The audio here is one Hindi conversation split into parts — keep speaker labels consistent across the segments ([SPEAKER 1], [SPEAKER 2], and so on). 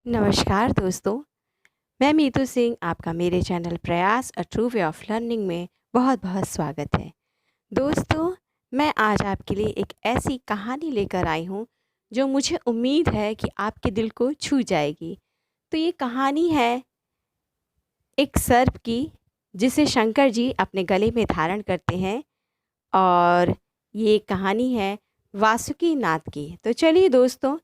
[SPEAKER 1] नमस्कार दोस्तों, मैं मीतू सिंह आपका मेरे चैनल प्रयास a true way of learning में बहुत-बहुत स्वागत है। दोस्तों, मैं आज आपके लिए एक ऐसी कहानी लेकर आई हूँ, जो मुझे उम्मीद है कि आपके दिल को छू जाएगी। तो ये कहानी है एक सर्प की, जिसे शंकर जी अपने गले में धारण करते हैं और ये कहानी है वासुकी नाथ की। तो चलिए दोस्तों,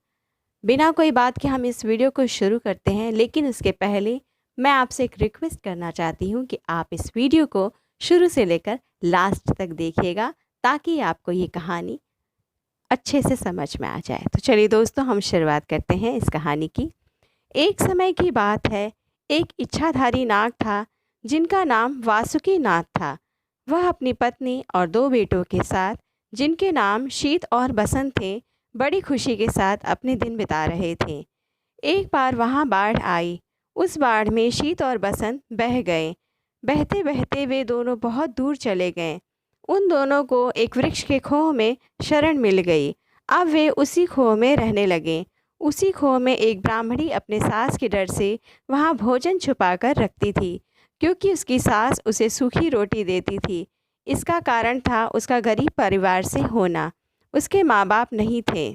[SPEAKER 1] बिना कोई बात के हम इस वीडियो को शुरू करते हैं, लेकिन उसके पहले मैं आपसे एक रिक्वेस्ट करना चाहती हूँ कि आप इस वीडियो को शुरू से लेकर लास्ट तक देखिएगा, ताकि आपको ये कहानी अच्छे से समझ में आ जाए। तो चलिए दोस्तों, हम शुरुआत करते हैं इस कहानी की। एक समय की बात है, एक इच्छाधारी नाग था, जिनका नाम वासुकी नाथ था। वह अपनी पत्नी और दो बेटों के साथ, जिनके नाम शीत और बसंत थे, बड़ी खुशी के साथ अपने दिन बिता रहे थे। एक बार वहाँ बाढ़ आई। उस बाढ़ में शीत और बसंत बह गए। बहते बहते वे दोनों बहुत दूर चले गए। उन दोनों को एक वृक्ष के खोह में शरण मिल गई। अब वे उसी खोह में रहने लगे। उसी खोह में एक ब्राह्मणी अपने सास के डर से वहाँ भोजन छुपा कर रखती थी, क्योंकि उसकी सास उसे सूखी रोटी देती थी। इसका कारण था उसका गरीब परिवार से होना। उसके माँ बाप नहीं थे।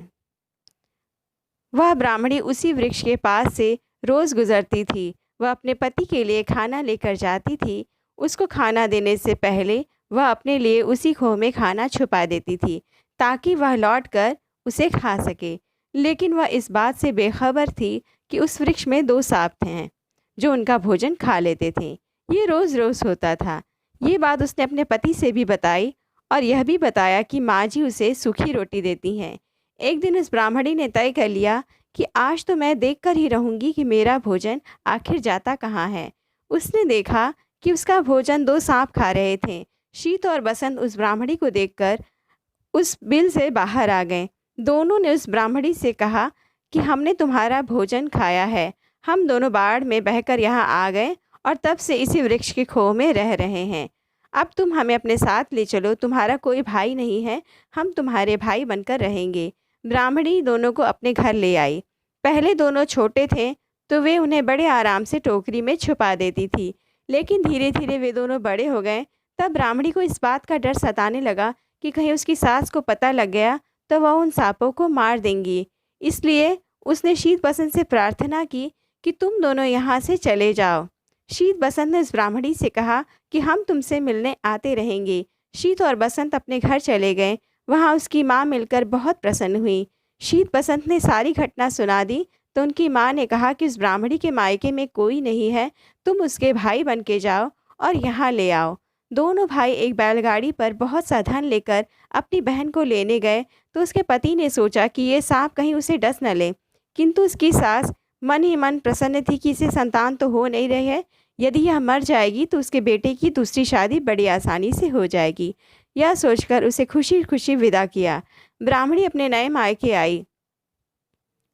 [SPEAKER 1] वह ब्राह्मणी उसी वृक्ष के पास से रोज़ गुजरती थी। वह अपने पति के लिए खाना लेकर जाती थी। उसको खाना देने से पहले वह अपने लिए उसी खोह में खाना छुपा देती थी, ताकि वह लौटकर उसे खा सके। लेकिन वह इस बात से बेखबर थी कि उस वृक्ष में दो सांप हैं, जो उनका भोजन खा लेते थे। ये रोज़ रोज़ होता था। ये बात उसने अपने पति से भी बताई, और यह भी बताया कि माँ जी उसे सूखी रोटी देती हैं। एक दिन उस ब्राह्मणी ने तय कर लिया कि आज तो मैं देखकर ही रहूंगी कि मेरा भोजन आखिर जाता कहाँ है। उसने देखा कि उसका भोजन दो सांप खा रहे थे। शीत और बसंत उस ब्राह्मणी को देखकर उस बिल से बाहर आ गए। दोनों ने उस ब्राह्मणी से कहा कि हमने तुम्हारा भोजन खाया है। हम दोनों बाढ़ में बहकर यहाँ आ गए और तब से इसी वृक्ष के खोह में रह रहे हैं। अब तुम हमें अपने साथ ले चलो। तुम्हारा कोई भाई नहीं है, हम तुम्हारे भाई बनकर रहेंगे। ब्राह्मणी दोनों को अपने घर ले आई। पहले दोनों छोटे थे, तो वे उन्हें बड़े आराम से टोकरी में छुपा देती थी। लेकिन धीरे धीरे वे दोनों बड़े हो गए। तब ब्राह्मणी को इस बात का डर सताने लगा कि कहीं उसकी सास को पता लग गया तो वह उन सांपों को मार देंगी। इसलिए उसने शीत बसंत से प्रार्थना की कि तुम दोनों यहाँ से चले जाओ। शीत बसंत ने उस ब्राह्मणी से कहा कि हम तुमसे मिलने आते रहेंगे। शीत और बसंत अपने घर चले गए। वहाँ उसकी माँ मिलकर बहुत प्रसन्न हुई। शीत बसंत ने सारी घटना सुना दी तो उनकी माँ ने कहा कि उस ब्राह्मणी के मायके में कोई नहीं है, तुम उसके भाई बन के जाओ और यहाँ ले आओ। दोनों भाई एक बैलगाड़ी पर बहुत सा धन लेकर अपनी बहन को लेने गए, तो उसके पति ने सोचा कि ये सांप कहीं उसे डस न ले। किंतु उसकी सास मन ही मन प्रसन्न थी कि इसे संतान तो हो नहीं रही है। यदि यह मर जाएगी तो उसके बेटे की दूसरी शादी बड़ी आसानी से हो जाएगी। यह सोचकर उसे खुशी खुशी विदा किया। ब्राह्मणी अपने नए मायके आई।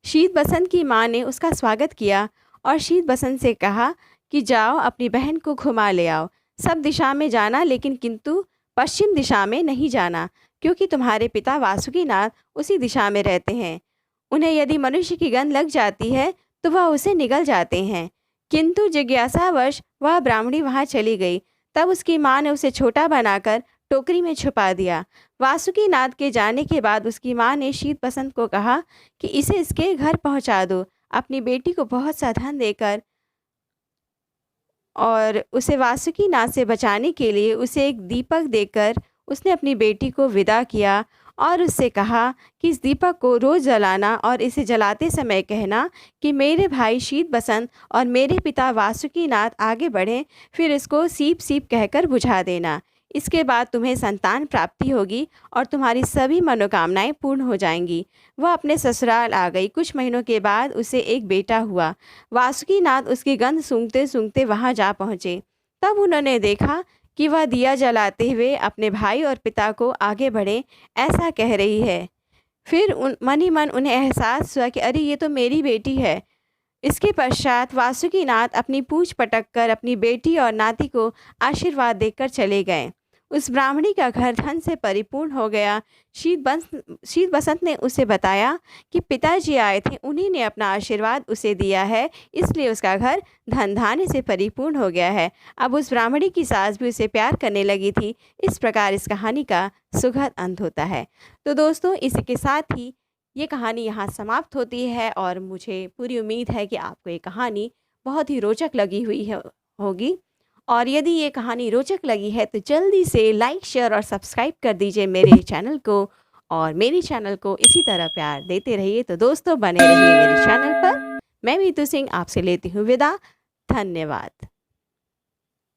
[SPEAKER 1] शीत बसंत की माँ ने उसका स्वागत किया और शीत बसंत से कहा कि जाओ अपनी बहन को घुमा ले आओ। सब दिशा में जाना, लेकिन किंतु पश्चिम दिशा में नहीं जाना, क्योंकि तुम्हारे पिता वासुकीनाथ उसी दिशा में रहते हैं। उन्हें यदि मनुष्य की गंध लग जाती है तो वह उसे निगल जाते हैं। किंतु जिज्ञासावश वह ब्राह्मणी वहाँ चली गई। तब उसकी माँ ने उसे छोटा बनाकर टोकरी में छुपा दिया। वासुकीनाथ के जाने के बाद उसकी माँ ने शीत बसंत को कहा कि इसे इसके घर पहुँचा दो। अपनी बेटी को बहुत सा धन देकर और उसे वासुकीनाथ से बचाने के लिए उसे एक दीपक देकर उसने अपनी बेटी को विदा किया, और उससे कहा कि इस दीपक को रोज़ जलाना और इसे जलाते समय कहना कि मेरे भाई शीत बसंत और मेरे पिता वासुकीनाथ आगे बढ़ें, फिर इसको सीप सीप कहकर बुझा देना। इसके बाद तुम्हें संतान प्राप्ति होगी और तुम्हारी सभी मनोकामनाएं पूर्ण हो जाएंगी। वह अपने ससुराल आ गई। कुछ महीनों के बाद उसे एक बेटा हुआ। वासुकीनाथ उसकी गंध सूंघते सूंघते वहां जा पहुँचे। तब उन्होंने देखा कि वह दिया जलाते हुए अपने भाई और पिता को आगे बढ़े ऐसा कह रही है। फिर मन ही मन उन्हें एहसास हुआ कि अरे, ये तो मेरी बेटी है। इसके पश्चात वासुकीनाथ अपनी पूँछ पटक कर अपनी बेटी और नाती को आशीर्वाद देकर चले गए। उस ब्राह्मणी का घर धन से परिपूर्ण हो गया। शीत बसंत ने उसे बताया कि पिताजी आए थे, उन्हीं ने अपना आशीर्वाद उसे दिया है, इसलिए उसका घर धन धान्य से परिपूर्ण हो गया है। अब उस ब्राह्मणी की सास भी उसे प्यार करने लगी थी। इस प्रकार इस कहानी का सुखद अंत होता है। तो दोस्तों, इसी के साथ ही ये कहानी यहाँ समाप्त होती है और मुझे पूरी उम्मीद है कि आपको ये कहानी बहुत ही रोचक लगी हुई है होगी। और यदि ये कहानी रोचक लगी है तो जल्दी से लाइक, शेयर और सब्सक्राइब कर दीजिए मेरे चैनल को, और मेरे चैनल को इसी तरह प्यार देते रहिए। तो दोस्तों, बने रहिए मेरे चैनल पर। मैं मीतू सिंह आपसे लेती हूँ विदा। धन्यवाद।